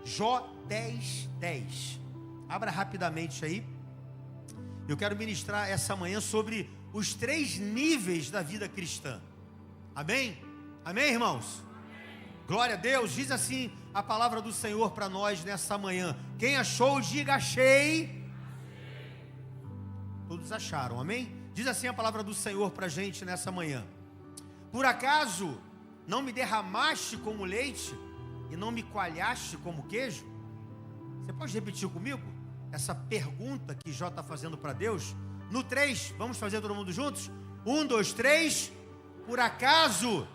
Jó 10:10. Abra rapidamente aí. Eu quero ministrar essa manhã sobre os 3 níveis da vida cristã. Amém? Amém, irmãos? Glória a Deus. Diz assim a palavra do Senhor para nós nessa manhã. Quem achou, diga achei. Todos acharam, amém? Diz assim a palavra do Senhor para a gente nessa manhã. Por acaso não me derramaste como leite e não me coalhaste como queijo? Você pode repetir comigo essa pergunta que Jó está fazendo para Deus? No 3, vamos fazer todo mundo juntos? 1, 2, 3. Por acaso...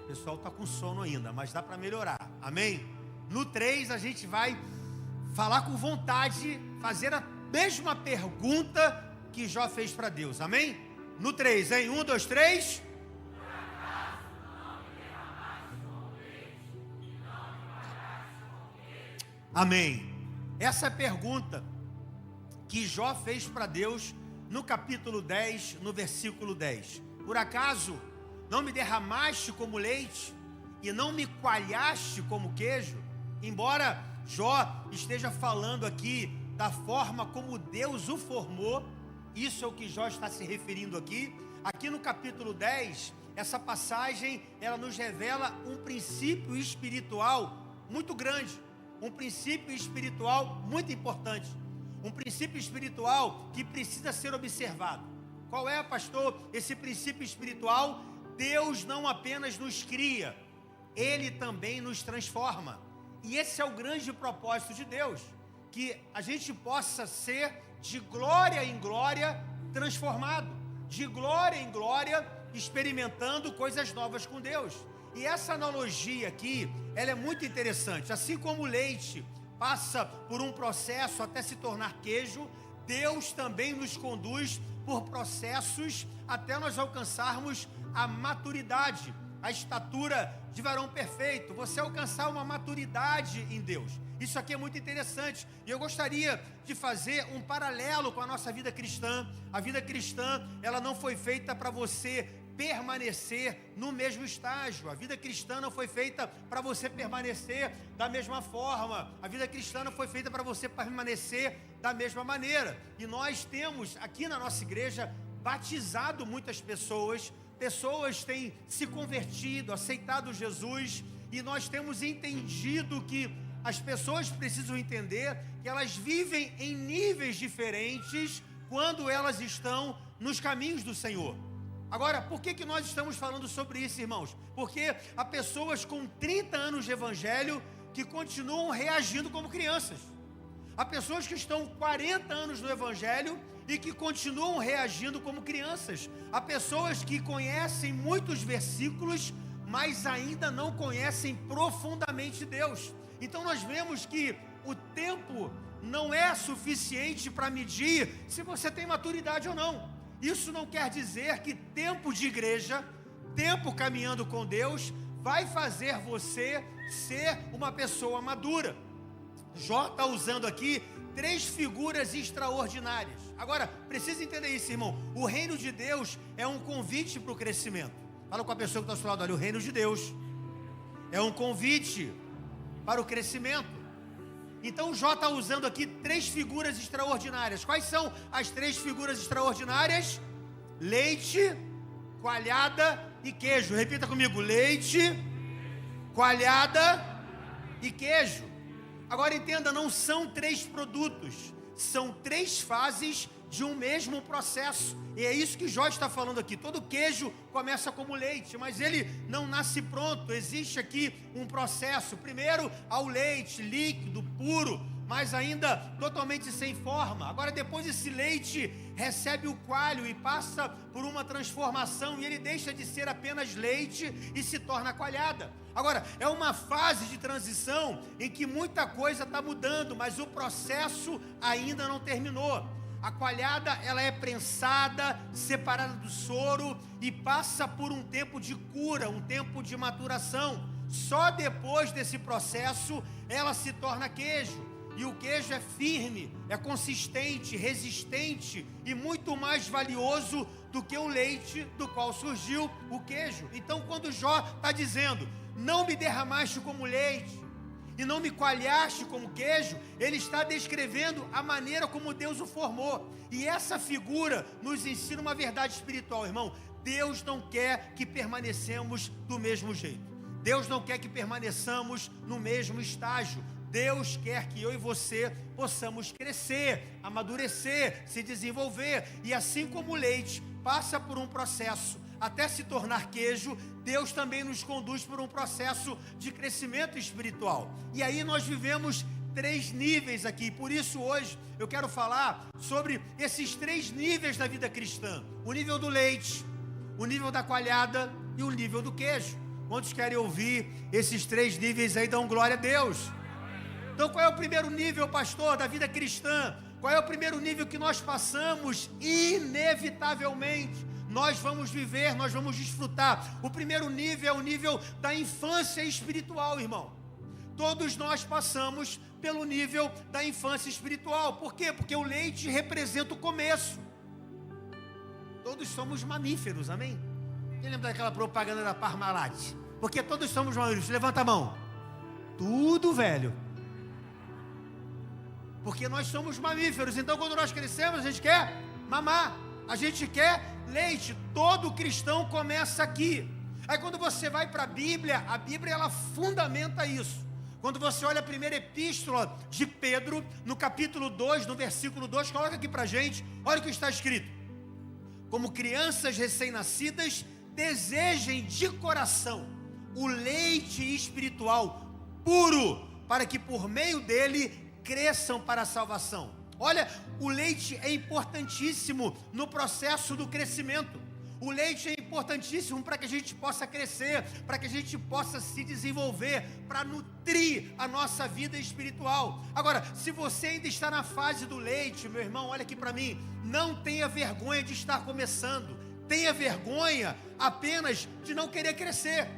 O pessoal está com sono ainda, mas dá para melhorar, amém? No 3 a gente vai falar com vontade, fazer a mesma pergunta que Jó fez para Deus, amém? No 3, hein? 1, 2, 3. Amém. Essa é a pergunta que Jó fez para Deus no capítulo 10, no versículo 10. Por acaso não me derramaste como leite e não me coalhaste como queijo? Embora Jó esteja falando aqui da forma como Deus o formou, isso é o que Jó está se referindo aqui. Aqui no capítulo 10, essa passagem, ela nos revela um princípio espiritual muito grande, um princípio espiritual muito importante, um princípio espiritual que precisa ser observado. Qual é, pastor, esse princípio espiritual? Deus não apenas nos cria, Ele também nos transforma. E esse é o grande propósito de Deus, que a gente possa ser de glória em glória transformado, de glória em glória experimentando coisas novas com Deus. E essa analogia aqui, ela é muito interessante. Assim como o leite passa por um processo até se tornar queijo, Deus também nos conduz por processos até nós alcançarmos a maturidade, a estatura de varão perfeito, você alcançar uma maturidade em Deus. Isso aqui é muito interessante e eu gostaria de fazer um paralelo com a nossa vida cristã. A vida cristã, ela não foi feita para você permanecer no mesmo estágio. A vida cristã não foi feita para você permanecer da mesma forma. A vida cristã não foi feita para você permanecer da mesma maneira. E nós temos aqui na nossa igreja batizado muitas pessoas. Pessoas têm se convertido, aceitado Jesus, e nós temos entendido que as pessoas precisam entender que elas vivem em níveis diferentes quando elas estão nos caminhos do Senhor. Agora, por que nós estamos falando sobre isso, irmãos? Porque há pessoas com 30 anos de evangelho que continuam reagindo como crianças. Há pessoas que estão 40 anos no evangelho e que continuam reagindo como crianças. Há pessoas que conhecem muitos versículos, mas ainda não conhecem profundamente Deus. Então nós vemos que o tempo não é suficiente para medir se você tem maturidade ou não. Isso não quer dizer que tempo de igreja, tempo caminhando com Deus, vai fazer você ser uma pessoa madura. Jó está usando aqui 3 figuras extraordinárias. Agora, precisa entender isso, irmão. O reino de Deus é um convite para o crescimento. Fala com a pessoa que está ao seu lado, olha, o reino de Deus é um convite para o crescimento. Então Jó está usando aqui 3 figuras extraordinárias. Quais são as 3 figuras extraordinárias? Leite, coalhada e queijo. Repita comigo, leite, coalhada e queijo. Agora entenda, não são 3 produtos, são 3 fases de um mesmo processo. E é isso que Jó está falando aqui. Todo queijo começa como leite, mas ele não nasce pronto. Existe aqui um processo. Primeiro, ao leite líquido, puro, mas ainda totalmente sem forma. Agora, depois esse leite recebe o coalho e passa por uma transformação, e ele deixa de ser apenas leite e se torna coalhada. Agora, é uma fase de transição em que muita coisa está mudando, mas o processo ainda não terminou. A coalhada, ela é prensada, separada do soro e passa por um tempo de cura, um tempo de maturação. Só depois desse processo ela se torna queijo. E o queijo é firme, é consistente, resistente e muito mais valioso do que o leite do qual surgiu o queijo. Então, quando Jó está dizendo, não me derramaste como leite e não me coalhaste como queijo, ele está descrevendo a maneira como Deus o formou. E essa figura nos ensina uma verdade espiritual, irmão. Deus não quer que permanecemos do mesmo jeito. Deus não quer que permaneçamos no mesmo estágio. Deus quer que eu e você possamos crescer, amadurecer, se desenvolver. E assim como o leite passa por um processo até se tornar queijo, Deus também nos conduz por um processo de crescimento espiritual. E aí nós vivemos 3 níveis aqui. Por isso hoje eu quero falar sobre esses 3 níveis da vida cristã. O nível do leite, o nível da coalhada e o nível do queijo. Quantos querem ouvir esses 3 níveis aí? Dão glória a Deus. Então qual é o primeiro nível, pastor, da vida cristã? Qual é o primeiro nível que nós passamos? Inevitavelmente, nós vamos viver, nós vamos desfrutar. O primeiro nível é o nível da infância espiritual, irmão. Todos nós passamos pelo nível da infância espiritual. Por quê? Porque o leite representa o começo. Todos somos mamíferos, amém? Quem lembra daquela propaganda da Parmalat? Porque todos somos mamíferos. Levanta a mão. Tudo, velho. Porque nós somos mamíferos. Então quando nós crescemos, a gente quer mamar, a gente quer leite. Todo cristão começa aqui. Aí quando você vai para a Bíblia ela fundamenta isso. Quando você olha a primeira epístola de Pedro, no capítulo 2, no versículo 2, coloca aqui para a gente, olha o que está escrito. Como crianças recém-nascidas, desejem de coração o leite espiritual puro, para que por meio dele cresçam para a salvação. Olha, o leite é importantíssimo no processo do crescimento. O leite é importantíssimo para que a gente possa crescer, para que a gente possa se desenvolver, para nutrir a nossa vida espiritual. Agora, se você ainda está na fase do leite, meu irmão, olha aqui para mim, não tenha vergonha de estar começando. Tenha vergonha apenas de não querer crescer.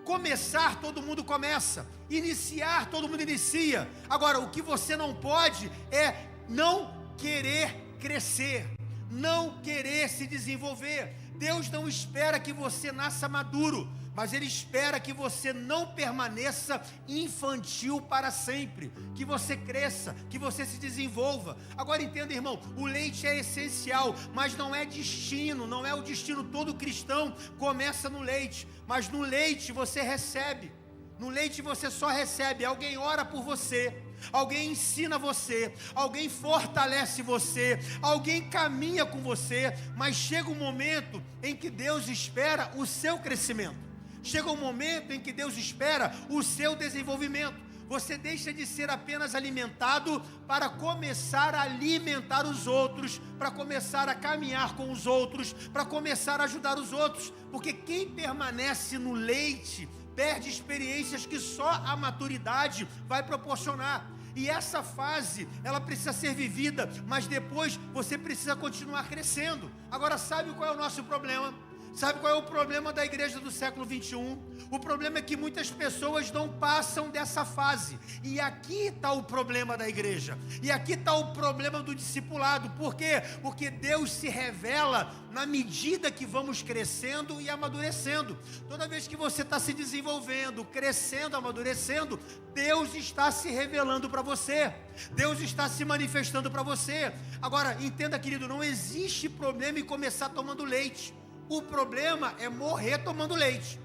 Começar, todo mundo começa. Iniciar, todo mundo inicia. Agora, o que você não pode é não querer crescer, não querer se desenvolver. Deus não espera que você nasça maduro, mas Ele espera que você não permaneça infantil para sempre, que você cresça, que você se desenvolva. Agora entenda, irmão, o leite é essencial, mas não é destino, não é o destino. Todo cristão começa no leite, mas no leite você recebe. No leite você só recebe. Alguém ora por você, alguém ensina você, alguém fortalece você, alguém caminha com você, mas chega um momento em que Deus espera o seu crescimento. Chega um momento em que Deus espera o seu desenvolvimento. Você deixa de ser apenas alimentado para começar a alimentar os outros, para começar a caminhar com os outros, para começar a ajudar os outros. Porque quem permanece no leite perde experiências que só a maturidade vai proporcionar. E essa fase, ela precisa ser vivida, mas depois você precisa continuar crescendo. Agora, sabe qual é o nosso problema? Sabe qual é o problema da igreja do século 21? O problema é que muitas pessoas não passam dessa fase. E aqui está o problema da igreja. E aqui está o problema do discipulado. Por quê? Porque Deus se revela na medida que vamos crescendo e amadurecendo. Toda vez que você está se desenvolvendo, crescendo, amadurecendo, Deus está se revelando para você. Deus está se manifestando para você. Agora, entenda, querido, não existe problema em começar tomando leite. O problema é morrer tomando leite.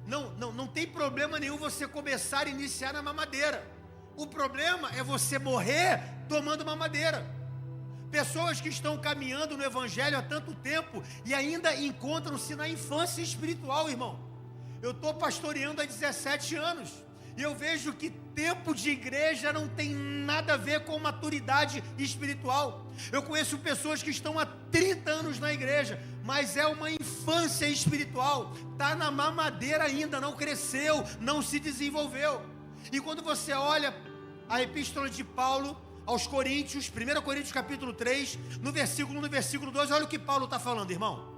Não tem problema nenhum você começar a iniciar na mamadeira. O problema é você morrer tomando mamadeira. Pessoas que estão caminhando no evangelho há tanto tempo e ainda encontram-se na infância espiritual, irmão. Eu estou pastoreando há 17 anos e eu vejo que tempo de igreja não tem nada a ver com maturidade espiritual. Eu conheço pessoas que estão há 30 anos na igreja, mas é uma infância espiritual, está na mamadeira ainda, não cresceu, não se desenvolveu. E quando você olha a epístola de Paulo aos Coríntios, 1 Coríntios capítulo 3, no versículo 2, olha o que Paulo está falando, irmão.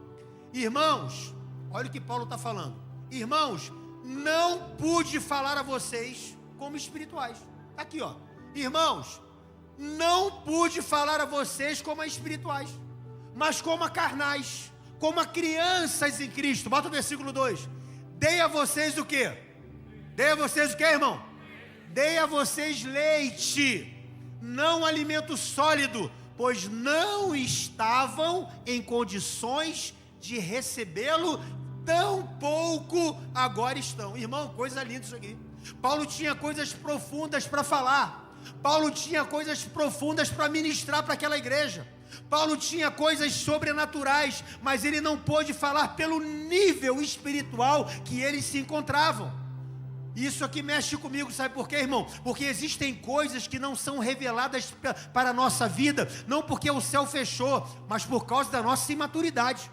Irmãos, olha o que Paulo está falando. Irmãos, não pude falar a vocês como espirituais. Está aqui, ó. Irmãos, não pude falar a vocês como a espirituais, mas como a carnais, como a crianças em Cristo. Bota o versículo 2. Dei a vocês o quê? Dei a vocês o quê, irmão? Dei a vocês leite, não alimento sólido, pois não estavam em condições de recebê-lo, tampouco agora estão. Irmão, coisa linda isso aqui. Paulo tinha coisas profundas para falar. Paulo tinha coisas profundas para ministrar para aquela igreja. Paulo tinha coisas sobrenaturais, mas ele não pôde falar pelo nível espiritual que eles se encontravam. Isso aqui mexe comigo, sabe por quê, irmão? Porque existem coisas que não são reveladas para a nossa vida, não porque o céu fechou, mas por causa da nossa imaturidade.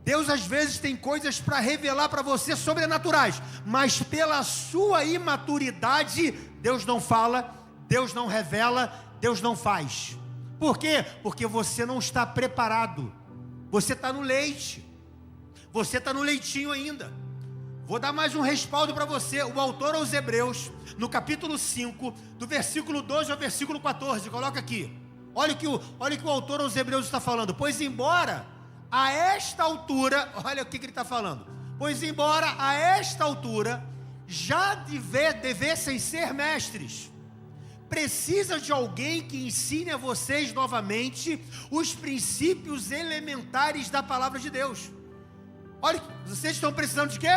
Deus às vezes tem coisas para revelar para você sobrenaturais, mas pela sua imaturidade, Deus não fala, Deus não revela, Deus não faz. Por quê? Porque você não está preparado. Você está no leite. Você está no leitinho ainda. Vou dar mais um respaldo para você. O autor aos Hebreus, no capítulo 5, do versículo 12 ao versículo 14, coloca aqui. Olha o que o autor aos Hebreus está falando. Pois embora a esta altura, olha o que ele está falando. Pois embora a esta altura já devessem ser mestres, precisa de alguém que ensine a vocês novamente os princípios elementares da palavra de Deus. Olha, vocês estão precisando de quê?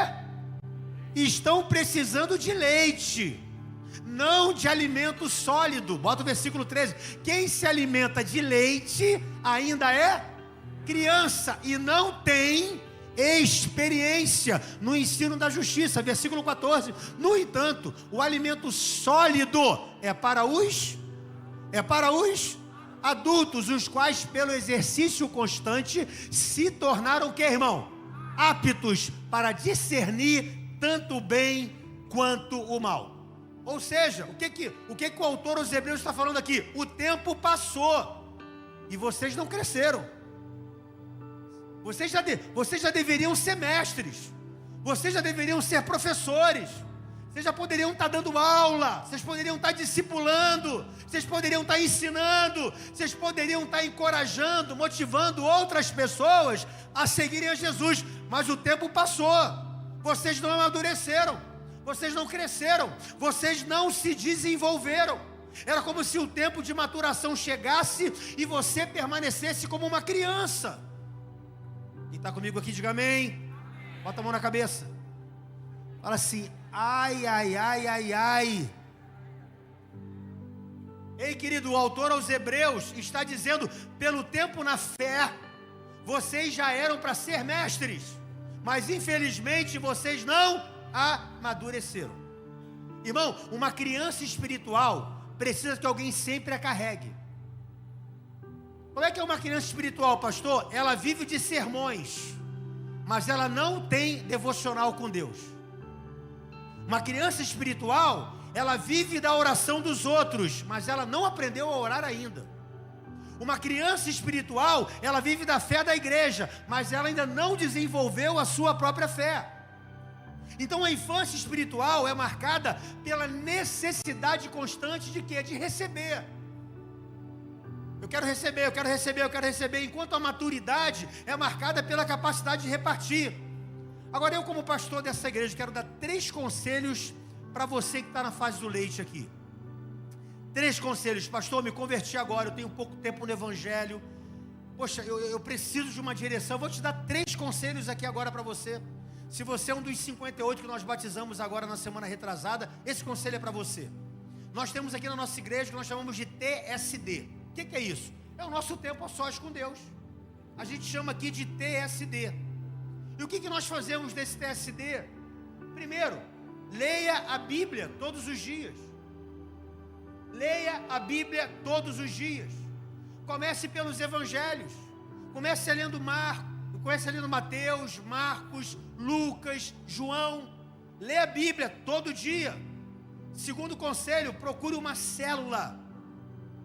Estão precisando de leite, não de alimento sólido. Bota o versículo 13. Quem se alimenta de leite ainda é criança e não tem experiência no ensino da justiça. Versículo 14. No entanto, o alimento sólido é para os adultos, os quais pelo exercício constante se tornaram o que, irmão? Aptos para discernir tanto o bem quanto o mal. Ou seja, o que o autor aos Hebreus está falando aqui? O tempo passou e vocês não cresceram. Vocês já deveriam ser mestres, vocês já deveriam ser professores, vocês já poderiam estar dando aula, vocês poderiam estar discipulando, vocês poderiam estar ensinando, vocês poderiam estar encorajando, motivando outras pessoas a seguirem a Jesus, mas o tempo passou, vocês não amadureceram, vocês não cresceram, vocês não se desenvolveram. Era como se o tempo de maturação chegasse e você permanecesse como uma criança. Quem está comigo aqui, diga amém. Bota a mão na cabeça. Fala assim, ai, ai, ai, ai, ai. Ei, querido, o autor aos Hebreus está dizendo, pelo tempo na fé, vocês já eram para ser mestres, mas infelizmente vocês não amadureceram. Irmão, uma criança espiritual precisa que alguém sempre a carregue. Como é que é uma criança espiritual, pastor? Ela vive de sermões, mas ela não tem devocional com Deus. Uma criança espiritual, ela vive da oração dos outros, mas ela não aprendeu a orar ainda. Uma criança espiritual, ela vive da fé da igreja, mas ela ainda não desenvolveu a sua própria fé. Então a infância espiritual é marcada pela necessidade constante de quê? De receber. Eu quero receber, eu quero receber, eu quero receber. Enquanto a maturidade é marcada pela capacidade de repartir. Agora eu, como pastor dessa igreja, quero dar 3 conselhos para você que está na fase do leite aqui. 3 conselhos. Pastor, me converti agora, eu tenho pouco tempo no evangelho. Poxa, eu preciso de uma direção. Eu vou te dar 3 conselhos aqui agora para você. Se você é um dos 58 que nós batizamos agora na semana retrasada, esse conselho é para você. Nós temos aqui na nossa igreja que nós chamamos de TSD. O que é isso? É o nosso tempo a sós com Deus. A gente chama aqui de TSD. E o que nós fazemos nesse TSD? Primeiro, leia a Bíblia todos os dias. Leia a Bíblia todos os dias. Comece pelos evangelhos. Comece lendo Mateus, Marcos, Lucas, João. Leia a Bíblia todo dia. Segundo conselho, procure uma célula.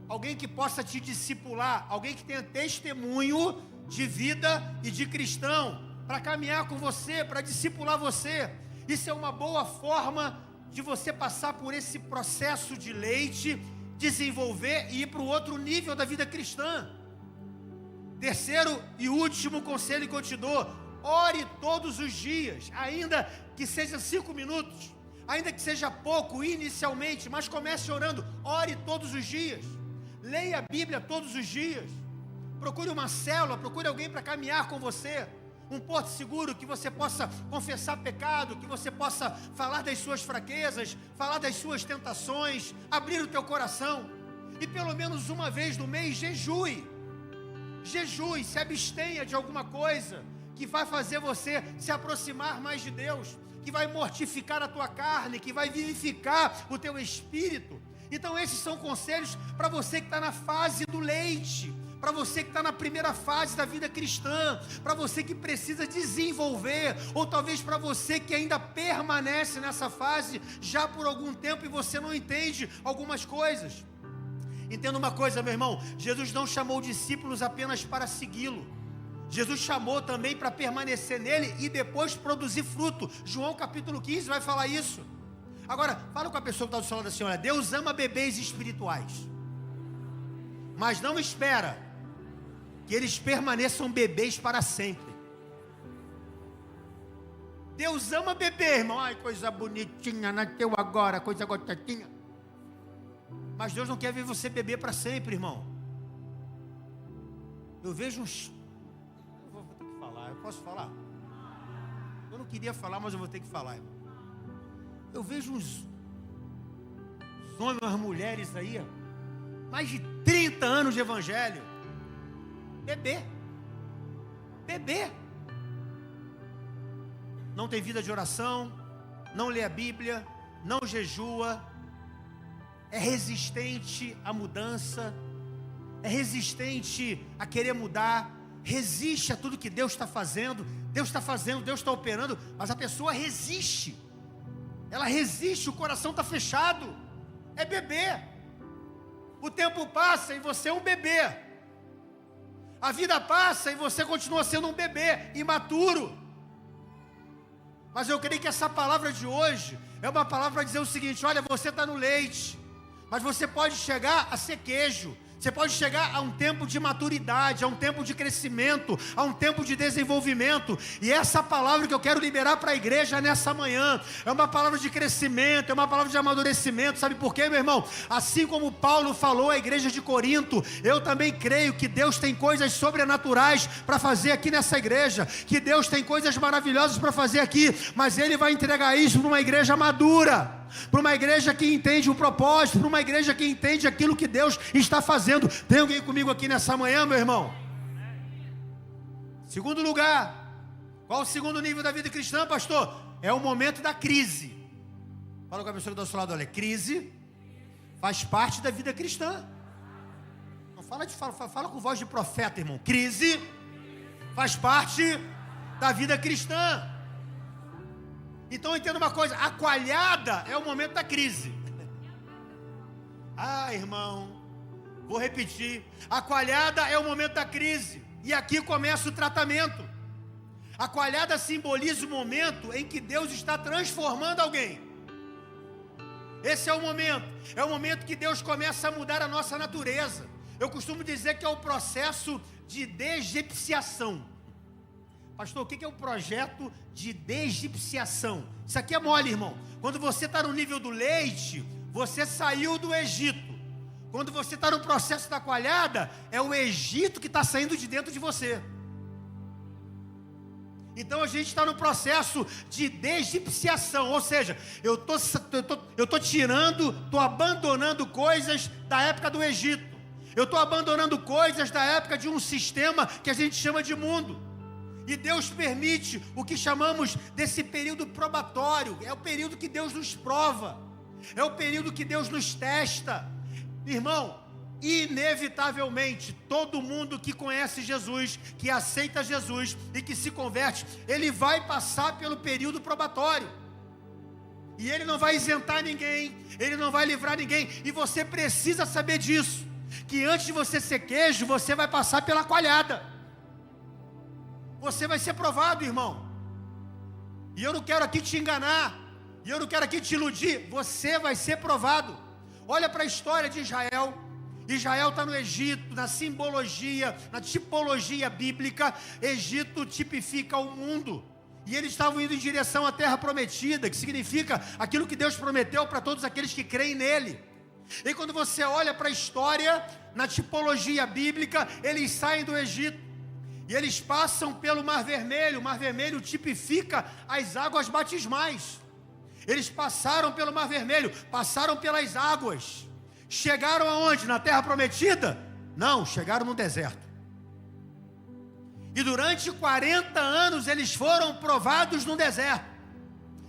Alguém que possa te discipular, alguém que tenha testemunho de vida e de cristão, para caminhar com você, para discipular você. Isso é uma boa forma de você passar por esse processo de leite, desenvolver e ir para o outro nível da vida cristã. Terceiro e último conselho que eu te dou: ore todos os dias, ainda que seja 5 minutos, ainda que seja pouco inicialmente, mas comece orando. Ore todos os dias, leia a Bíblia todos os dias, procure uma célula, procure alguém para caminhar com você, um porto seguro, que você possa confessar pecado, que você possa falar das suas fraquezas, falar das suas tentações, abrir o teu coração. E pelo menos uma vez no mês jejue, se abstenha de alguma coisa que vai fazer você se aproximar mais de Deus, que vai mortificar a tua carne, que vai vivificar o teu espírito. Então esses são conselhos para você que está na fase do leite, para você que está na primeira fase da vida cristã, para você que precisa desenvolver, ou talvez para você que ainda permanece nessa fase já por algum tempo e você não entende algumas coisas. Entenda uma coisa, meu irmão: Jesus não chamou discípulos apenas para segui-lo, Jesus chamou também para permanecer nele e depois produzir fruto. João capítulo 15 vai falar isso. Agora, fala com a pessoa que está do seu lado assim: olha, Deus ama bebês espirituais, mas não espera que eles permaneçam bebês para sempre. Deus ama bebê, irmão. Ai, coisa bonitinha, nasceu agora, coisa gostosinha. Mas Deus não quer ver você beber para sempre, irmão. Eu vejo uns... Eu vou ter que falar, eu posso falar? Eu não queria falar, mas eu vou ter que falar, irmão. Eu vejo uns homens, umas mulheres aí, mais de 30 anos de evangelho, bebê, não tem vida de oração, não lê a Bíblia, não jejua, é resistente à mudança, é resistente a querer mudar, resiste a tudo que Deus está fazendo, Deus está operando, mas a pessoa resiste, ela resiste, o coração está fechado, é bebê. O tempo passa e você é um bebê, a vida passa e você continua sendo um bebê, imaturo. Mas eu creio que essa palavra de hoje é uma palavra para dizer o seguinte: olha, você está no leite, mas você pode chegar a ser queijo, você pode chegar a um tempo de maturidade, a um tempo de crescimento, a um tempo de desenvolvimento. E essa palavra que eu quero liberar para a igreja nessa manhã é uma palavra de crescimento, é uma palavra de amadurecimento. Sabe por quê, meu irmão? Assim como Paulo falou à igreja de Corinto, eu também creio que Deus tem coisas sobrenaturais para fazer aqui nessa igreja, que Deus tem coisas maravilhosas para fazer aqui, mas Ele vai entregar isso para uma igreja madura, para uma igreja que entende o propósito, para uma igreja que entende aquilo que Deus está fazendo. Tem alguém comigo aqui nessa manhã, meu irmão? Segundo lugar, qual o segundo nível da vida cristã, pastor? É o momento da crise. Fala com a pessoa que está do seu lado: olha, crise faz parte da vida cristã. Não fala com voz de profeta, irmão. Crise faz parte da vida cristã. Então entenda uma coisa: a coalhada é o momento da crise. Ah, irmão, vou repetir: a coalhada é o momento da crise, e aqui começa o tratamento. A coalhada simboliza o momento em que Deus está transformando alguém. Esse é o momento que Deus começa a mudar a nossa natureza. Eu costumo dizer que é o processo de degipciação. Pastor, o que é o projeto de degipciação? Isso aqui é mole, irmão. Quando você está no nível do leite, você saiu do Egito. Quando você está no processo da coalhada, é o Egito que está saindo de dentro de você. Então a gente está no processo de degipciação, ou seja, eu estou tirando, estou abandonando coisas da época do Egito. Eu estou abandonando coisas da época de um sistema que a gente chama de mundo. E Deus permite o que chamamos desse período probatório. É o período que Deus nos prova, é o período que Deus nos testa. Irmão, inevitavelmente, todo mundo que conhece Jesus, que aceita Jesus e que se converte, ele vai passar pelo período probatório. E ele não vai isentar ninguém, ele não vai livrar ninguém. E você precisa saber disso, que antes de você ser queijo, você vai passar pela coalhada. Você vai ser provado, irmão. E eu não quero aqui te enganar. E eu não quero aqui te iludir, você vai ser provado. Olha para a história de Israel. Israel está no Egito, na simbologia, na tipologia bíblica. Egito tipifica o mundo. E eles estavam indo em direção à terra prometida, que significa aquilo que Deus prometeu para todos aqueles que creem nele. E quando você olha para a história, na tipologia bíblica, eles saem do Egito. E eles passam pelo Mar Vermelho. O Mar Vermelho tipifica as águas batismais. Eles passaram pelo Mar Vermelho, passaram pelas águas. Chegaram aonde? Na terra prometida? Não, chegaram no deserto. E durante 40 anos eles foram provados no deserto.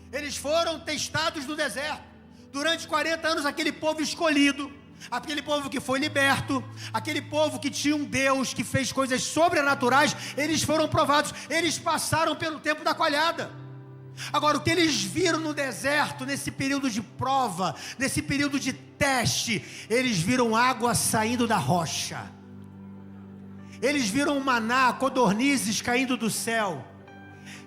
Eles foram testados no deserto. Durante 40 anos aquele povo escolhido, aquele povo que foi liberto, aquele povo que tinha um Deus que fez coisas sobrenaturais, eles foram provados. Eles passaram pelo tempo da colheita. Agora, o que eles viram no deserto, nesse período de prova, nesse período de teste, eles viram água saindo da rocha. Eles viram maná, codornizes caindo do céu.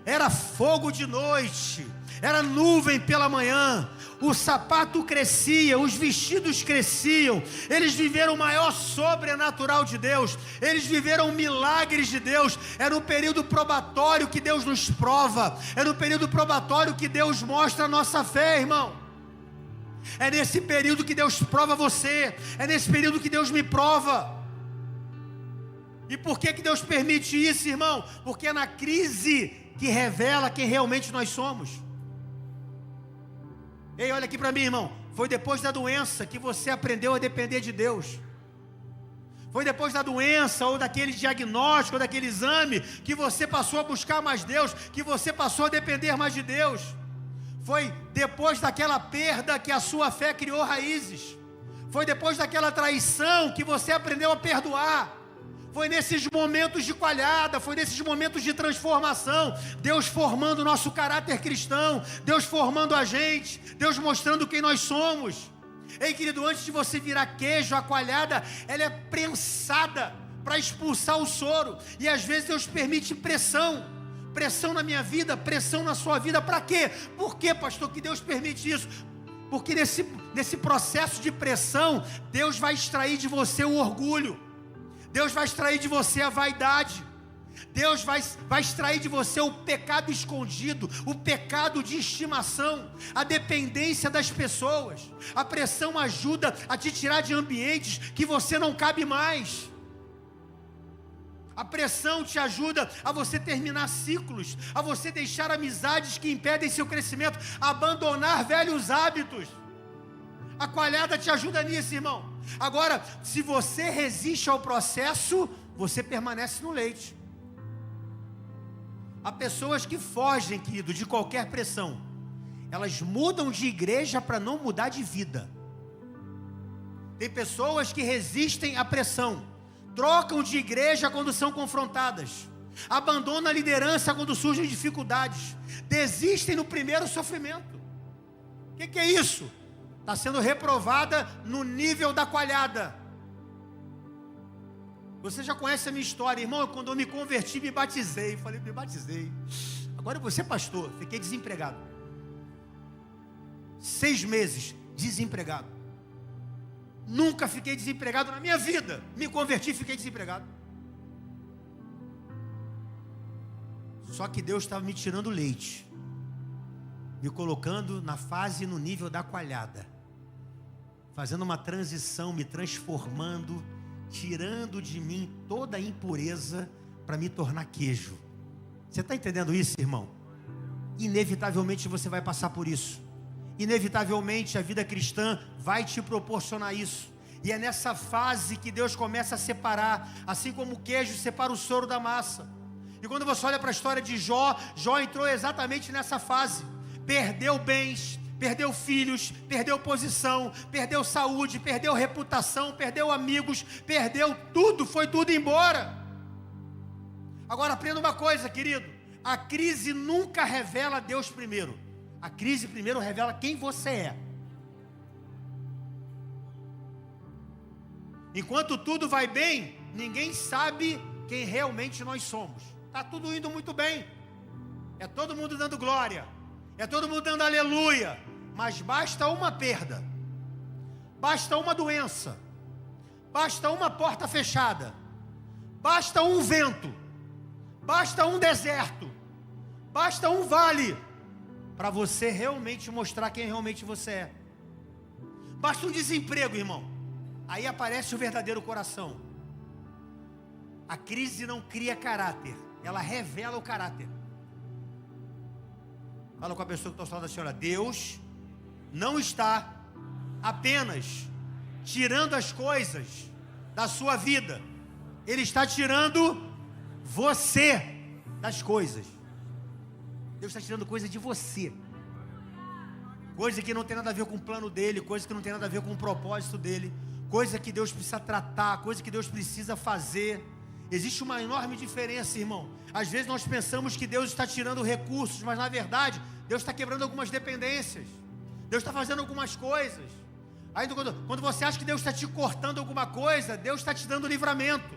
Era fogo de noite, era nuvem pela manhã. O sapato crescia, os vestidos cresciam. Eles viveram o maior sobrenatural de Deus. Eles viveram milagres de Deus. Era o período probatório que Deus nos prova. Era o período probatório que Deus mostra a nossa fé, irmão. É nesse período que Deus prova você. É nesse período que Deus me prova. E por que Deus permite isso, irmão? Porque é na crise que revela quem realmente nós somos. Ei, olha aqui para mim, irmão. Foi depois da doença que você aprendeu a depender de Deus. Foi depois da doença, ou daquele diagnóstico, ou daquele exame, que você passou a buscar mais Deus, que você passou a depender mais de Deus. Foi depois daquela perda que a sua fé criou raízes. Foi depois daquela traição que você aprendeu a perdoar. Foi nesses momentos de coalhada, foi nesses momentos de transformação, Deus formando o nosso caráter cristão, Deus formando a gente, Deus mostrando quem nós somos. Ei, querido, antes de você virar queijo, a coalhada, ela é prensada para expulsar o soro. E às vezes Deus permite pressão na minha vida, pressão na sua vida. Para quê? Por que, pastor, que Deus permite isso? Porque nesse processo de pressão, Deus vai extrair de você o orgulho. Deus vai extrair de você a vaidade. Deus vai extrair de você o pecado escondido, o pecado de estimação, a dependência das pessoas. A pressão ajuda a te tirar de ambientes que você não cabe mais. A pressão te ajuda a você terminar ciclos, a você deixar amizades que impedem seu crescimento, a abandonar velhos hábitos. A coalhada te ajuda nisso, irmão. Agora, se você resiste ao processo, você permanece no leite. Há pessoas que fogem, querido, de qualquer pressão. Elas mudam de igreja para não mudar de vida. Tem pessoas que resistem à pressão, trocam de igreja quando são confrontadas, abandonam a liderança quando surgem dificuldades, desistem no primeiro sofrimento. O que é isso? Está sendo reprovada no nível da coalhada. Você já conhece a minha história, irmão. Quando eu me converti, me batizei. Falei, me batizei. Agora eu vou ser pastor. Fiquei desempregado. 6 meses desempregado. Nunca fiquei desempregado na minha vida. Me converti e fiquei desempregado. Só que Deus estava me tirando leite, me colocando na fase, no nível da coalhada, fazendo uma transição, me transformando, tirando de mim toda a impureza para me tornar queijo. Você está entendendo isso, irmão? Inevitavelmente você vai passar por isso. Inevitavelmente a vida cristã vai te proporcionar isso. E é nessa fase que Deus começa a separar, assim como o queijo separa o soro da massa. E quando você olha para a história de Jó, Jó entrou exatamente nessa fase. Perdeu bens, perdeu filhos, perdeu posição, perdeu saúde, perdeu reputação, perdeu amigos, perdeu tudo, foi tudo embora. Agora aprenda uma coisa, querido: a crise nunca revela Deus primeiro. A crise primeiro revela quem você é. Enquanto tudo vai bem, ninguém sabe quem realmente nós somos. Está tudo indo muito bem, é todo mundo dando glória, é todo mundo dando aleluia, mas basta uma perda, basta uma doença, basta uma porta fechada, basta um vento, basta um deserto, basta um vale, para você realmente mostrar quem realmente você é. Basta um desemprego, irmão, aí aparece o verdadeiro coração. A crise não cria caráter, ela revela o caráter. Fala com a pessoa que está ao lado da senhora: Deus não está apenas tirando as coisas da sua vida, Ele está tirando você das coisas. Deus está tirando coisa de você, coisa que não tem nada a ver com o plano dele, coisa que não tem nada a ver com o propósito dele, coisa que Deus precisa tratar, coisa que Deus precisa fazer. Existe uma enorme diferença, irmão. Às vezes nós pensamos que Deus está tirando recursos, mas na verdade Deus está quebrando algumas dependências, Deus está fazendo algumas coisas. Aí quando você acha que Deus está te cortando alguma coisa, Deus está te dando livramento.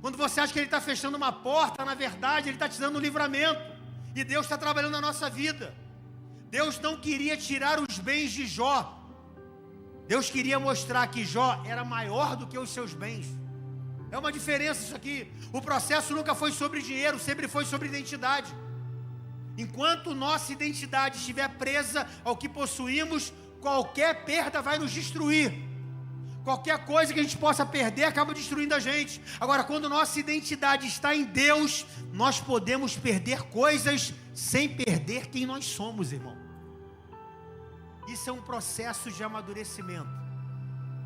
Quando você acha que Ele está fechando uma porta, na verdade Ele está te dando um livramento. E Deus está trabalhando na nossa vida. Deus não queria tirar os bens de Jó, Deus queria mostrar que Jó era maior do que os seus bens. É uma diferença isso aqui. O processo nunca foi sobre dinheiro, sempre foi sobre identidade. Enquanto nossa identidade estiver presa ao que possuímos, qualquer perda vai nos destruir. Qualquer coisa que a gente possa perder acaba destruindo a gente. Agora, quando nossa identidade está em Deus, nós podemos perder coisas sem perder quem nós somos, irmão. Isso é um processo de amadurecimento.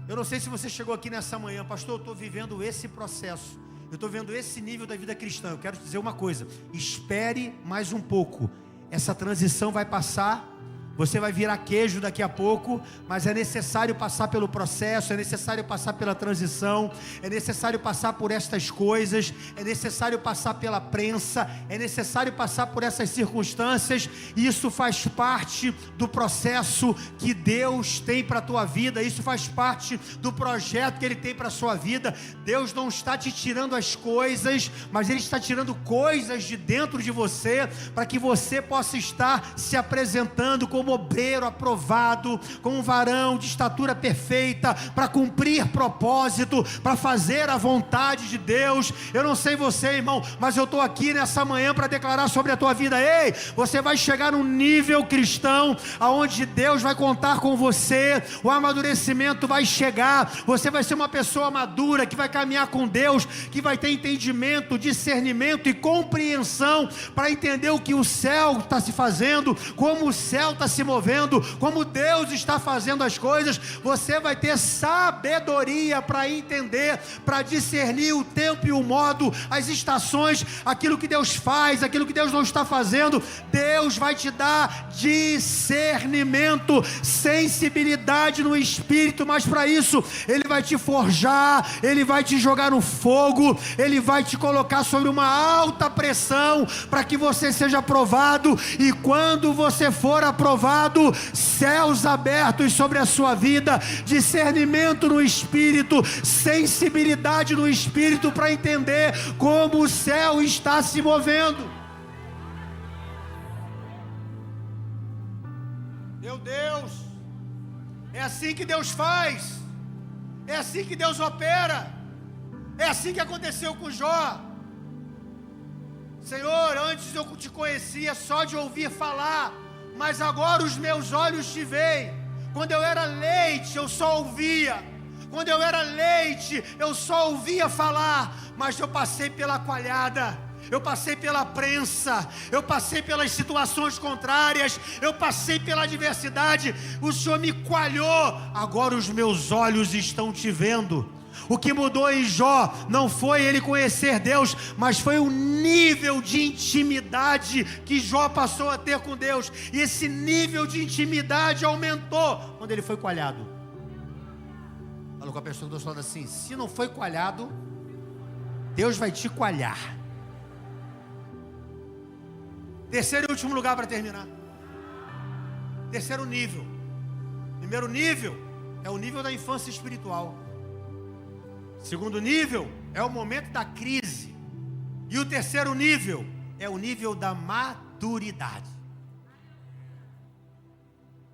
Eu não sei se você chegou aqui nessa manhã: pastor, eu estou vivendo esse processo, eu estou vendo esse nível da vida cristã. Eu quero te dizer uma coisa: espere mais um pouco, essa transição vai passar. Você vai virar queijo daqui a pouco, mas é necessário passar pelo processo, é necessário passar pela transição, é necessário passar por estas coisas, é necessário passar pela prensa, é necessário passar por essas circunstâncias. E isso faz parte do processo que Deus tem para a tua vida, isso faz parte do projeto que Ele tem para a sua vida. Deus não está te tirando as coisas, mas Ele está tirando coisas de dentro de você, para que você possa estar se apresentando como obreiro aprovado, como um varão de estatura perfeita, para cumprir propósito, para fazer a vontade de Deus. Eu não sei você, irmão, mas eu estou aqui nessa manhã para declarar sobre a tua vida: ei, você vai chegar num nível cristão, aonde Deus vai contar com você, o amadurecimento vai chegar, você vai ser uma pessoa madura, que vai caminhar com Deus, que vai ter entendimento, discernimento e compreensão, para entender o que o céu está se fazendo, como o céu está se movendo, como Deus está fazendo as coisas. Você vai ter sabedoria para entender, para discernir o tempo e o modo, as estações, aquilo que Deus faz, aquilo que Deus não está fazendo. Deus vai te dar discernimento, sensibilidade no espírito, mas para isso Ele vai te forjar, Ele vai te jogar no fogo, Ele vai te colocar sobre uma alta pressão, para que você seja aprovado. E quando você for aprovado, céus abertos sobre a sua vida, discernimento no espírito, sensibilidade no espírito, para entender como o céu está se movendo. Meu Deus, é assim que Deus faz, é assim que Deus opera, é assim que aconteceu com Jó. Senhor, antes eu te conhecia só de ouvir falar, mas agora os meus olhos te veem. Quando eu era leite, eu só ouvia. Quando eu era leite, eu só ouvia falar. Mas eu passei pela coalhada, eu passei pela prensa, eu passei pelas situações contrárias, eu passei pela adversidade. O Senhor me coalhou, agora os meus olhos estão te vendo. O que mudou em Jó não foi ele conhecer Deus, mas foi o nível de intimidade que Jó passou a ter com Deus. E esse nível de intimidade aumentou quando ele foi coalhado. Falou com a pessoa do outro lado assim: se não foi coalhado, Deus vai te coalhar. Terceiro e último lugar para terminar. Terceiro nível. Primeiro nível é o nível da infância espiritual. Segundo nível é o momento da crise. E o terceiro nível é o nível da maturidade.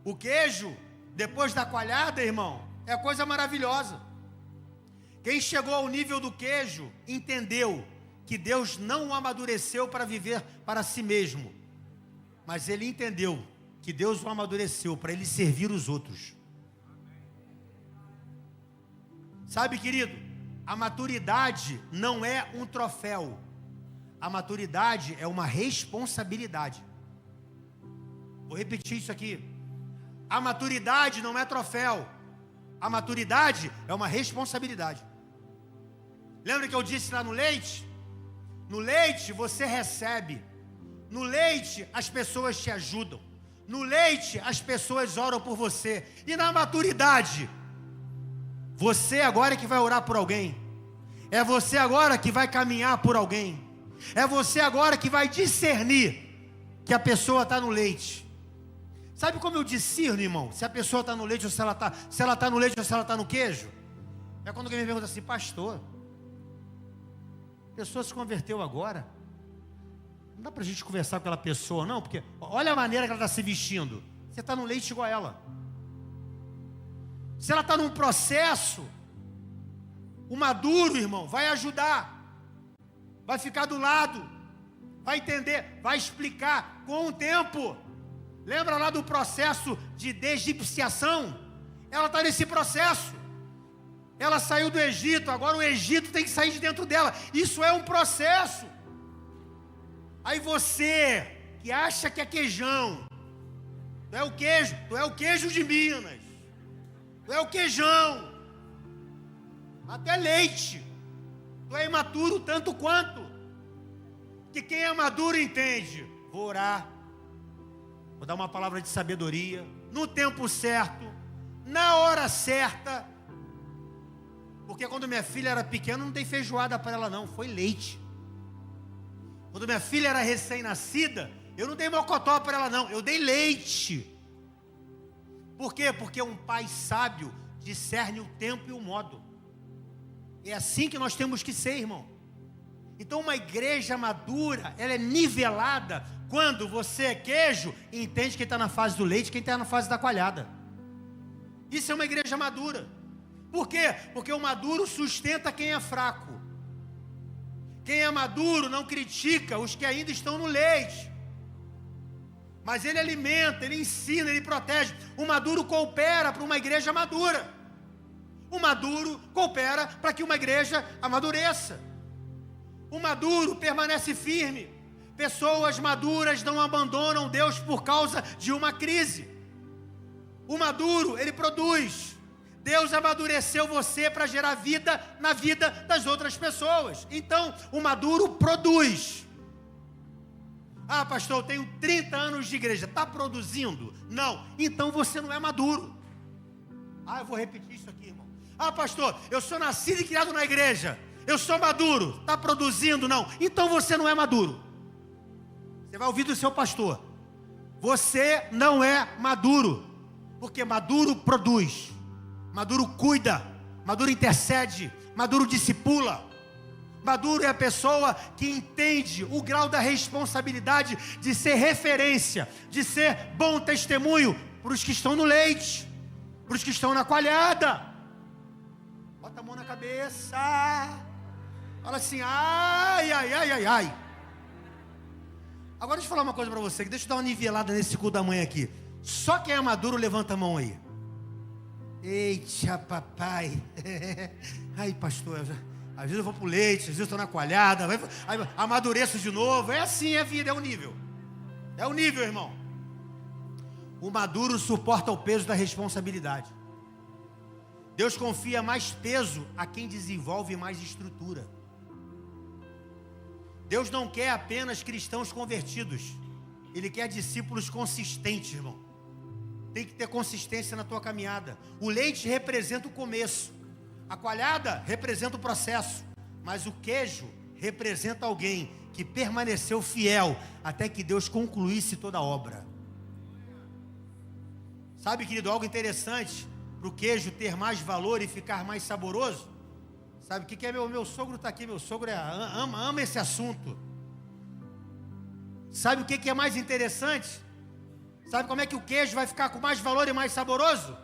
O queijo, depois da coalhada, irmão, é coisa maravilhosa. Quem chegou ao nível do queijo, entendeu que Deus não o amadureceu para viver para si mesmo, mas ele entendeu que Deus o amadureceu para ele servir os outros. Sabe, querido, a maturidade não é um troféu. A maturidade é uma responsabilidade. Vou repetir isso aqui. A maturidade não é troféu. A maturidade é uma responsabilidade. Lembra que eu disse lá no leite? No leite você recebe. No leite as pessoas te ajudam. No leite as pessoas oram por você. E na maturidade, você agora é que vai orar por alguém. É você agora que vai caminhar por alguém. É você agora que vai discernir que a pessoa está no leite. Sabe como eu discerno, irmão? Se a pessoa está no leite ou se ela está no leite ou se ela está no queijo? É quando alguém me pergunta assim: pastor, a pessoa se converteu agora, não dá para a gente conversar com aquela pessoa não, porque olha a maneira que ela está se vestindo. Você está no leite igual a ela. Se ela está num processo, o maduro, irmão, vai ajudar, vai ficar do lado, vai entender, vai explicar com o tempo. Lembra lá do processo de desegipciação? Ela está nesse processo. Ela saiu do Egito, agora o Egito tem que sair de dentro dela. Isso é um processo. Aí você, que acha que é queijão, tu é o queijo de Minas, tu é o queijão, até leite, tu é imaturo tanto quanto, que quem é maduro entende. Vou orar, vou dar uma palavra de sabedoria, no tempo certo, na hora certa, porque quando minha filha era pequena, não dei feijoada para ela não, foi leite. Quando minha filha era recém-nascida, eu não dei mocotó para ela não, eu dei leite. Por quê? Porque um pai sábio discerne o tempo e o modo. É assim que nós temos que ser, irmão. Então uma igreja madura, ela é nivelada quando você é queijo e entende quem está na fase do leite, quem está na fase da coalhada. Isso é uma igreja madura. Por quê? Porque o maduro sustenta quem é fraco. Quem é maduro não critica os que ainda estão no leite, mas ele alimenta, ele ensina, ele protege. O maduro coopera para uma igreja madura. O maduro coopera para que uma igreja amadureça. O maduro permanece firme. Pessoas maduras não abandonam Deus por causa de uma crise. O maduro, ele produz. Deus amadureceu você para gerar vida na vida das outras pessoas. Então, o maduro produz. Ah, pastor, eu tenho 30 anos de igreja. Está produzindo? Não. Então você não é maduro. Ah, eu vou repetir isso aqui, irmão. Ah, pastor, eu sou nascido e criado na igreja. Eu sou maduro. Está produzindo? Não. Então você não é maduro. Você vai ouvir do seu pastor. Você não é maduro. Porque maduro produz. Maduro cuida, maduro intercede, maduro discipula. Maduro é a pessoa que entende o grau da responsabilidade de ser referência, de ser bom testemunho para os que estão no leite, para os que estão na coalhada. Bota a mão na cabeça, fala assim: ai, ai, ai, ai, ai. Agora deixa eu falar uma coisa para você, deixa eu dar uma nivelada nesse cu da mãe aqui. Só quem é maduro levanta a mão aí. Eita, papai. Ai, pastor, às vezes eu vou pro leite, às vezes eu estou na coalhada, aí amadureço de novo. É assim, é vida, é o nível. É o nível, irmão. O maduro suporta o peso da responsabilidade. Deus confia mais peso a quem desenvolve mais estrutura. Deus não quer apenas cristãos convertidos. Ele quer discípulos consistentes, irmão. Tem que ter consistência na tua caminhada. O leite representa o começo. A coalhada representa o processo. Mas o queijo representa alguém que permaneceu fiel até que Deus concluísse toda a obra. Sabe, querido, algo interessante para o queijo ter mais valor e ficar mais saboroso? Sabe o que é? Meu sogro está aqui. Meu sogro ama esse assunto. Sabe o que é mais interessante? Sabe como é que o queijo vai ficar com mais valor e mais saboroso?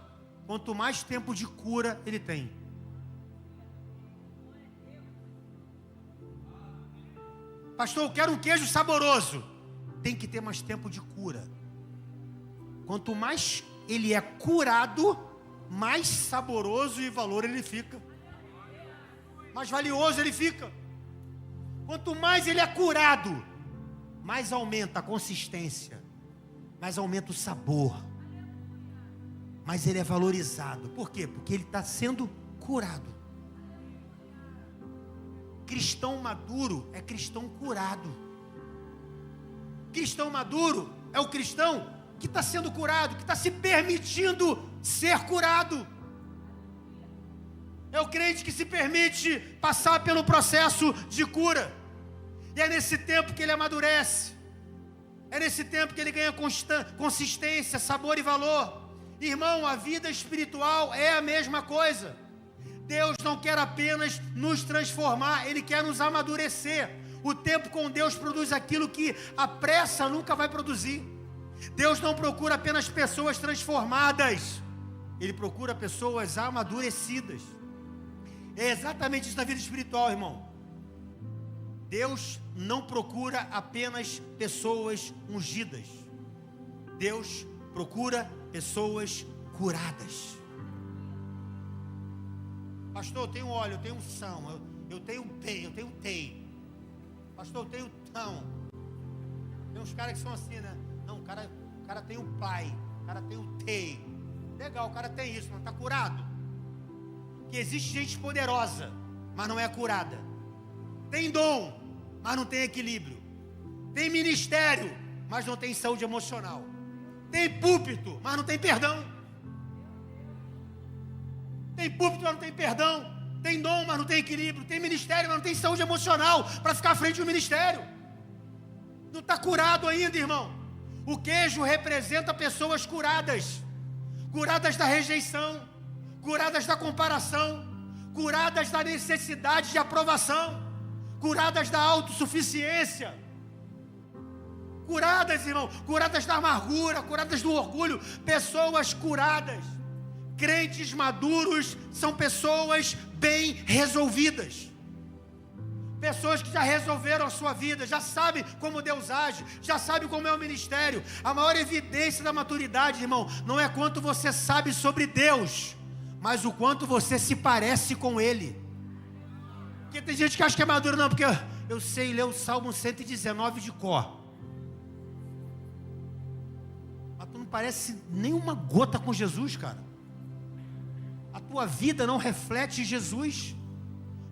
Quanto mais tempo de cura ele tem. Pastor, eu quero um queijo saboroso. Tem que ter mais tempo de cura. Quanto mais ele é curado, mais saboroso e valor ele fica. Mais valioso ele fica. Quanto mais ele é curado, mais aumenta a consistência, mais aumenta o sabor, mais ele é valorizado. Por quê? Porque ele está sendo curado. Cristão maduro é cristão curado. Cristão maduro é o cristão que está sendo curado, que está se permitindo ser curado. É o crente que se permite passar pelo processo de cura. E é nesse tempo que ele amadurece. É nesse tempo que ele ganha consistência, sabor e valor. Irmão, a vida espiritual é a mesma coisa. Deus não quer apenas nos transformar, Ele quer nos amadurecer. O tempo com Deus produz aquilo que a pressa nunca vai produzir. Deus não procura apenas pessoas transformadas, Ele procura pessoas amadurecidas. É exatamente isso na vida espiritual, irmão. Deus não procura apenas pessoas ungidas. Deus procura pessoas curadas. Pastor, eu tenho óleo, eu tenho unção, eu tenho bem, eu tenho tei. Pastor, eu tenho tão. Tem uns caras que são assim, né? Não, o cara tem o pai, o cara tem o tei. Legal, o cara tem isso, mas está curado. Que existe gente poderosa, mas não é curada. Tem dom, mas não tem equilíbrio. Tem ministério, mas não tem saúde emocional. Tem púlpito, mas não tem perdão. Tem púlpito, mas não tem perdão. Tem dom, mas não tem equilíbrio. Tem ministério, mas não tem saúde emocional para ficar à frente do ministério. Não está curado ainda, irmão. O queijo representa pessoas curadas. Curadas da rejeição, curadas da comparação, curadas da necessidade de aprovação, curadas da autossuficiência, curadas, irmão, curadas da amargura, curadas do orgulho, pessoas curadas. Crentes maduros são pessoas bem resolvidas. Pessoas que já resolveram a sua vida, já sabem como Deus age, já sabem como é o ministério. A maior evidência da maturidade, irmão, não é quanto você sabe sobre Deus, mas o quanto você se parece com Ele. Porque tem gente que acha que é maduro, não, porque eu sei ler o Salmo 119 de cor. Mas tu não parece nem uma gota com Jesus, cara. A tua vida não reflete Jesus.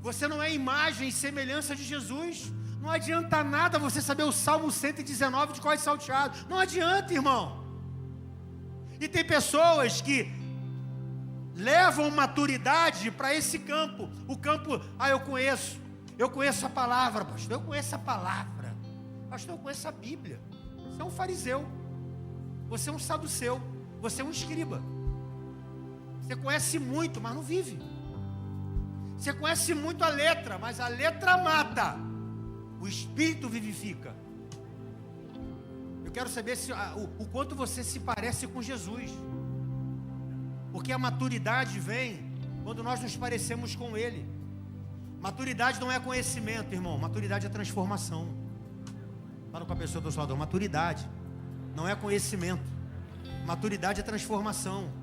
Você não é imagem e semelhança de Jesus. Não adianta nada você saber o Salmo 119 de cor e salteado. Não adianta, irmão. E tem pessoas que levam maturidade para esse campo. O campo, eu conheço a palavra, pastor, eu conheço a palavra. Pastor, eu conheço a Bíblia. Você é um fariseu. Você é um saduceu. Você é um escriba. Você conhece muito, mas não vive. Você conhece muito a letra, mas a letra mata. O Espírito vivifica. Eu quero saber o quanto você se parece com Jesus. Porque a maturidade vem quando nós nos parecemos com Ele. Maturidade não é conhecimento, irmão. Maturidade é transformação. Fala com a pessoa do seu lado. Maturidade não é conhecimento. Maturidade é transformação.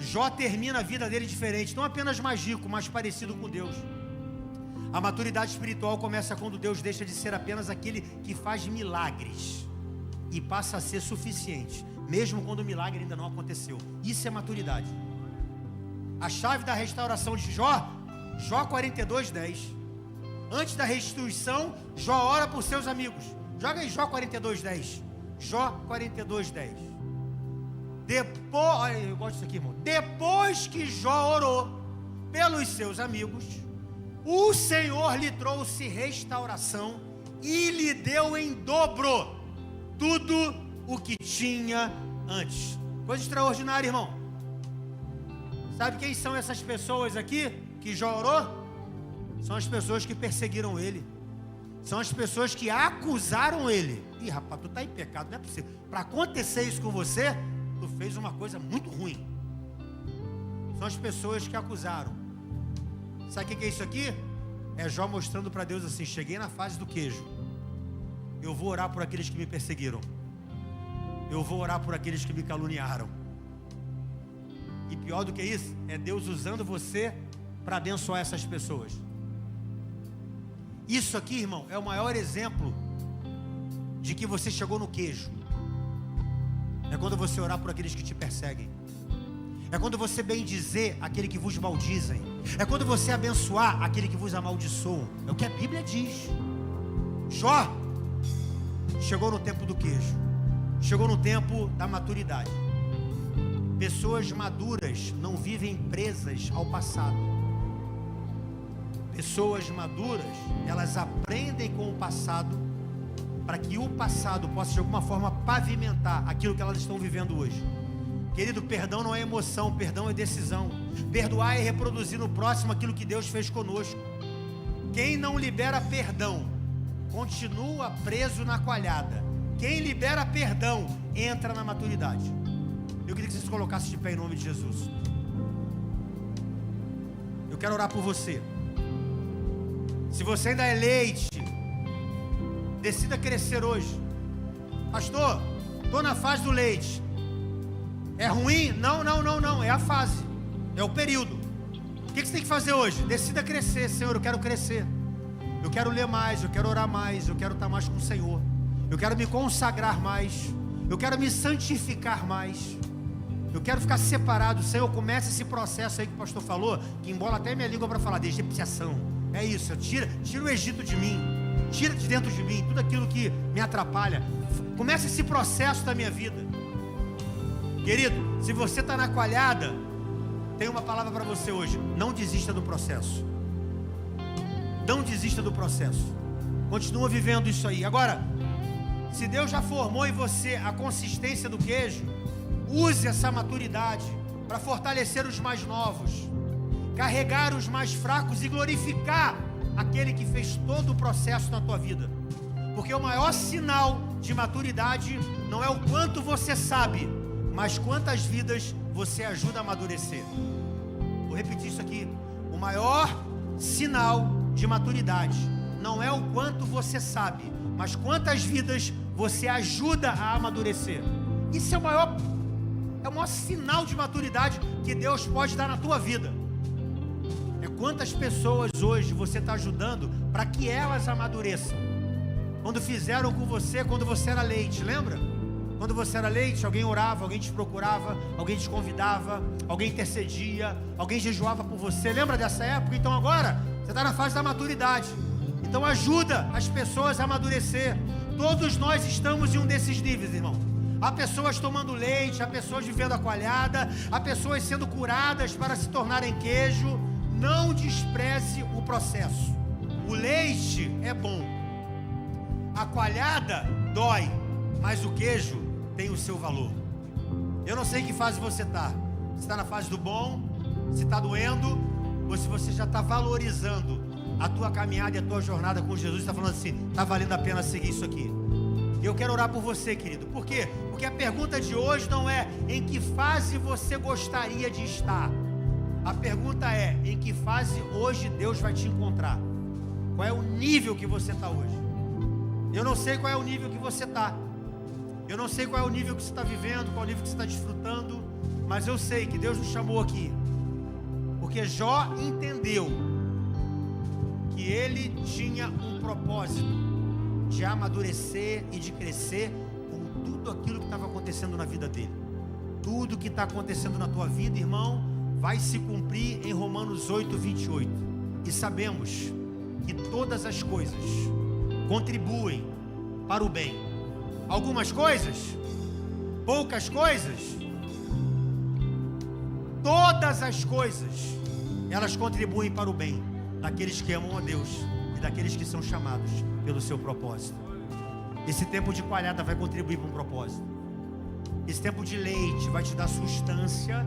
Jó termina a vida dele diferente, não apenas mais rico, mas parecido com Deus. A maturidade espiritual começa quando Deus deixa de ser apenas aquele que faz milagres e passa a ser suficiente, mesmo quando o milagre ainda não aconteceu. Isso é maturidade. A chave da restauração de Jó, Jó 42:10. Antes da restituição, Jó ora por seus amigos. Joga aí Jó 42:10. Jó 42:10. Depois, eu gosto disso aqui, irmão. Depois que Jó orou pelos seus amigos, o Senhor lhe trouxe restauração e lhe deu em dobro tudo o que tinha antes. Coisa extraordinária, irmão. Sabe quem são essas pessoas aqui que Jó orou? São as pessoas que perseguiram ele. São as pessoas que acusaram ele. Ih, rapaz, tu está em pecado, não é possível. Para acontecer isso com você, tu fez uma coisa muito ruim. São as pessoas que acusaram. Sabe o que é isso aqui? É Jó mostrando para Deus assim: cheguei na fase do queijo. Eu vou orar por aqueles que me perseguiram. Eu vou orar por aqueles que me caluniaram. E pior do que isso, é Deus usando você para abençoar essas pessoas. Isso aqui, irmão, é o maior exemplo de que você chegou no queijo. É quando você orar por aqueles que te perseguem. É quando você bendizer aquele que vos maldizem. É quando você abençoar aquele que vos amaldiçoa. É o que a Bíblia diz. Jó chegou no tempo do queijo. Chegou no tempo da maturidade. Pessoas maduras não vivem presas ao passado. Pessoas maduras, elas aprendem com o passado, para que o passado possa de alguma forma pavimentar aquilo que elas estão vivendo hoje. Querido, perdão não é emoção, perdão é decisão. Perdoar é reproduzir no próximo aquilo que Deus fez conosco. Quem não libera perdão, continua preso na coalhada. Quem libera perdão, entra na maturidade. Eu queria que você se colocasse de pé em nome de Jesus. Eu quero orar por você. Se você ainda é leite, decida crescer hoje. Pastor, estou na fase do leite. É ruim? Não, é a fase, é o período. O que você tem que fazer hoje? Decida crescer. Senhor, eu quero crescer. Eu quero ler mais, eu quero orar mais, eu quero estar mais com o Senhor. Eu quero me consagrar mais. Eu quero me santificar mais. Eu quero ficar separado. Senhor, comece esse processo aí que o pastor falou, que embola até minha língua para falar, de egipciação. É isso, tira o Egito de mim. Tira de dentro de mim tudo aquilo que me atrapalha. Comece esse processo da minha vida. Querido, se você está na coalhada, tem uma palavra para você hoje: não desista do processo. Não desista do processo. Continua vivendo isso aí. Agora, se Deus já formou em você a consistência do queijo, use essa maturidade para fortalecer os mais novos, carregar os mais fracos e glorificar aquele que fez todo o processo na tua vida. Porque o maior sinal de maturidade não é o quanto você sabe, mas quantas vidas você ajuda a amadurecer. Vou repetir isso aqui. O maior sinal de maturidade não é o quanto você sabe, mas quantas vidas você ajuda a amadurecer. Isso é o maior sinal de maturidade que Deus pode dar na tua vida. É quantas pessoas hoje você está ajudando para que elas amadureçam. Quando fizeram com você, quando você era leite, lembra? Quando você era leite, alguém orava, alguém te procurava, alguém te convidava, alguém intercedia, alguém jejuava por você. Lembra dessa época? Então agora, você está na fase da maturidade. Então ajuda as pessoas a amadurecer. Todos nós estamos em um desses níveis, irmão. Há pessoas tomando leite, há pessoas vivendo a coalhada, há pessoas sendo curadas para se tornarem queijo. Não despreze o processo. O leite é bom. A coalhada dói, mas o queijo tem o seu valor. Eu não sei em que fase você está. Se está na fase do bom, se está doendo, ou se você já está valorizando a tua caminhada e a tua jornada com Jesus, está falando assim, está valendo a pena seguir isso aqui. E eu quero orar por você, querido. Por quê? Porque a pergunta de hoje não é em que fase você gostaria de estar. A pergunta é, em que fase hoje Deus vai te encontrar? Qual é o nível que você está hoje? Eu não sei qual é o nível que você está. Eu não sei qual é o nível que você está vivendo, qual é o nível que você está desfrutando, mas eu sei que Deus nos chamou aqui, porque Jó entendeu que ele tinha um propósito de amadurecer e de crescer com tudo aquilo que estava acontecendo na vida dele. Tudo que está acontecendo na tua vida, irmão, vai se cumprir em Romanos 8:28. E sabemos que todas as coisas contribuem para o bem. Algumas coisas, poucas coisas, todas as coisas, elas contribuem para o bem daqueles que amam a Deus e daqueles que são chamados pelo seu propósito. Esse tempo de coalhada vai contribuir para um propósito. Esse tempo de leite vai te dar substância,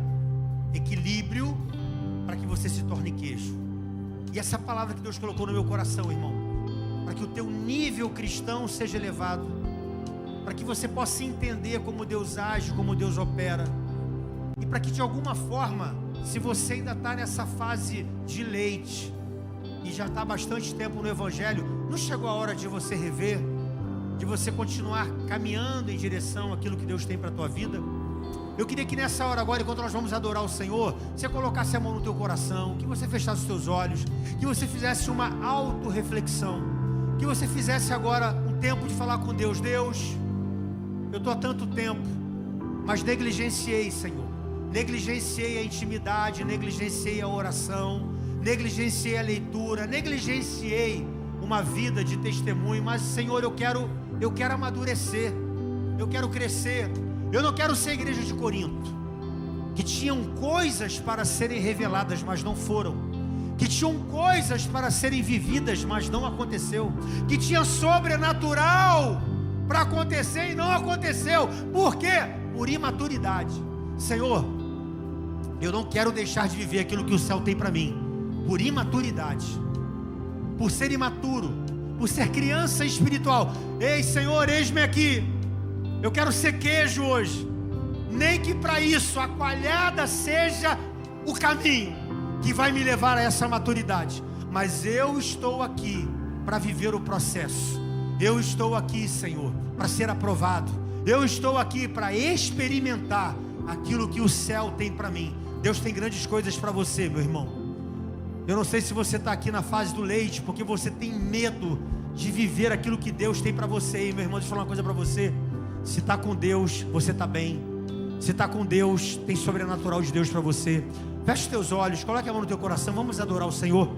equilíbrio, para que você se torne queijo. E essa palavra que Deus colocou no meu coração, irmão, para que o teu nível cristão seja elevado, para que você possa entender como Deus age, como Deus opera, e para que de alguma forma, se você ainda está nessa fase de leite, e já está há bastante tempo no Evangelho, não chegou a hora de você rever, de você continuar caminhando em direção àquilo que Deus tem para a tua vida? Eu queria que nessa hora agora, enquanto nós vamos adorar o Senhor, você colocasse a mão no teu coração, que você fechasse os teus olhos, que você fizesse uma autorreflexão, que você fizesse agora um tempo de falar com Deus. Deus, eu estou há tanto tempo, mas negligenciei, Senhor, negligenciei a intimidade, negligenciei a oração, negligenciei a leitura, negligenciei uma vida de testemunho, mas Senhor, eu quero amadurecer, eu quero crescer. Eu não quero ser a igreja de Corinto, que tinham coisas para serem reveladas, mas não foram, que tinham coisas para serem vividas, mas não aconteceu, que tinha sobrenatural para acontecer e não aconteceu. Por quê? Por imaturidade. Senhor, eu não quero deixar de viver aquilo que o céu tem para mim, por imaturidade, por ser imaturo, por ser criança espiritual. Ei, Senhor, eis-me aqui. Eu quero ser queijo hoje, nem que para isso a coalhada seja o caminho que vai me levar a essa maturidade, mas eu estou aqui para viver o processo. Eu estou aqui, Senhor, para ser aprovado. Eu estou aqui para experimentar aquilo que o céu tem para mim. Deus tem grandes coisas para você, meu irmão. Eu não sei se você está aqui na fase do leite, porque você tem medo de viver aquilo que Deus tem para você. E meu irmão, deixa eu falar uma coisa para você. Se está com Deus, você está bem. Se está com Deus, tem sobrenatural de Deus para você. Feche os teus olhos, coloque a mão no teu coração, vamos adorar o Senhor.